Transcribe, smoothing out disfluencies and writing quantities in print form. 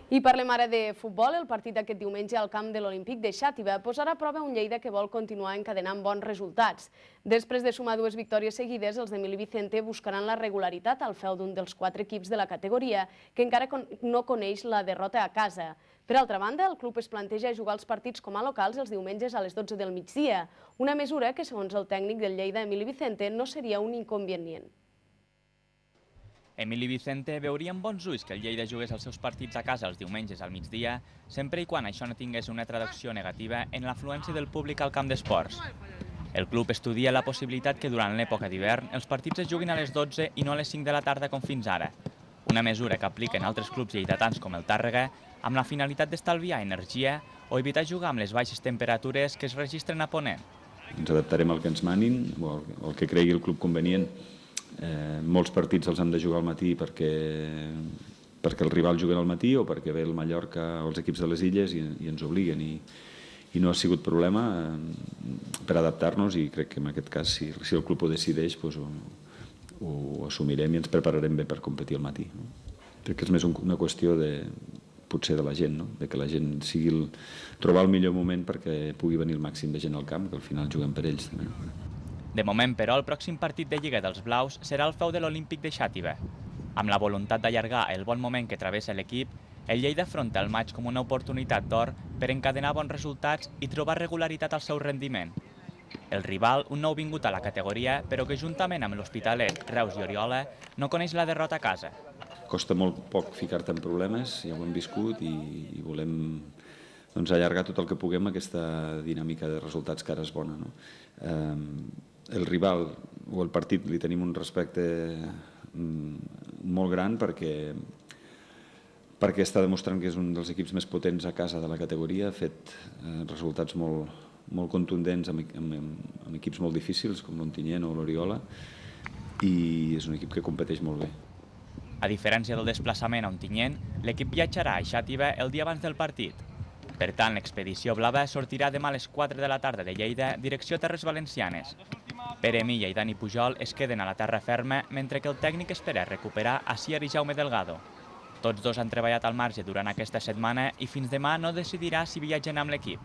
I parlem ara de futbol. El partit d'aquest diumenge al camp de l'Olímpic de Xàtiva posarà a prova un Lleida que vol continuar encadenant bons resultats. Després de sumar 2 victòries seguides, els d'Emili Vicente buscaran la regularitat al feu d'un dels 4 equips de la categoria, que encara no coneix la derrota a casa. Per altra banda, el club es planteja jugar els partits com a locals els diumenges a les 12 del migdia, una mesura que, segons el tècnic del Lleida, Emili Vicente, no seria un inconvenient. Emili Vicente veuria amb bons ulls que el Lleida jugués els seus partits a casa els diumenges al migdia, sempre i quan això no tingués una traducció negativa en l'afluència del públic al camp d'esports. El club estudia la possibilitat que durant l'època d'hivern els partits es juguin a les 12 i no a les 5 de la tarda com fins ara, una mesura que apliquen altres clubs lleidatans com el Tàrrega amb la finalitat d'estalviar energia o evitar jugar amb les baixes temperatures que es registren a Ponent. Ens adaptarem al que ens manin o al que cregui el club convenient. Molts partits els hem de jugar al matí perquè el rival jugui al matí o perquè ve el Mallorca o els equips de les Illes i ens obliguen i no ha sigut problema per adaptar-nos i crec que en aquest cas si el club ho decideix ho assumirem i ens prepararem bé per competir al matí. Crec que és més una qüestió potser de la gent, de que la gent sigui trobar el millor moment perquè pugui venir el màxim de gent al camp, que al final juguem per ells també. De moment, però, el pròxim partit de Lliga dels Blaus serà el feu de l'Olímpic de Xàtiva. Amb la voluntat d'allargar el bon moment que travessa l'equip, el Lleida afronta el maig com una oportunitat d'or per encadenar bons resultats i trobar regularitat al seu rendiment. El rival, un nou vingut a la categoria, però que juntament amb l'Hospitalet, Reus i Oriola no coneix la derrota a casa. Costa molt poc ficar-te en problemes, ja ho hem viscut i volem allargar tot el que puguem aquesta dinàmica de resultats que ara és bona. El rival o el partit li tenim un respecte molt gran perquè està demostrant que és un dels equips més potents a casa de la categoria, ha fet resultats molt contundents amb equips molt difícils com l'Ontinyent o l'Oriola i és un equip que competeix molt bé. A diferència del desplaçament a Ontinyent, l'equip viatjarà a Xàtiva el dia abans del partit. Per tant, l'expedició blava sortirà demà a les 4 de la tarda de Lleida, direcció Terres Valencianes. Pere Milla i Dani Pujol es queden a la terra ferma, mentre que el tècnic espera recuperar Asier i Jaume Delgado. Tots dos han treballat al marge durant aquesta setmana i fins demà no decidirà si viatgen amb l'equip.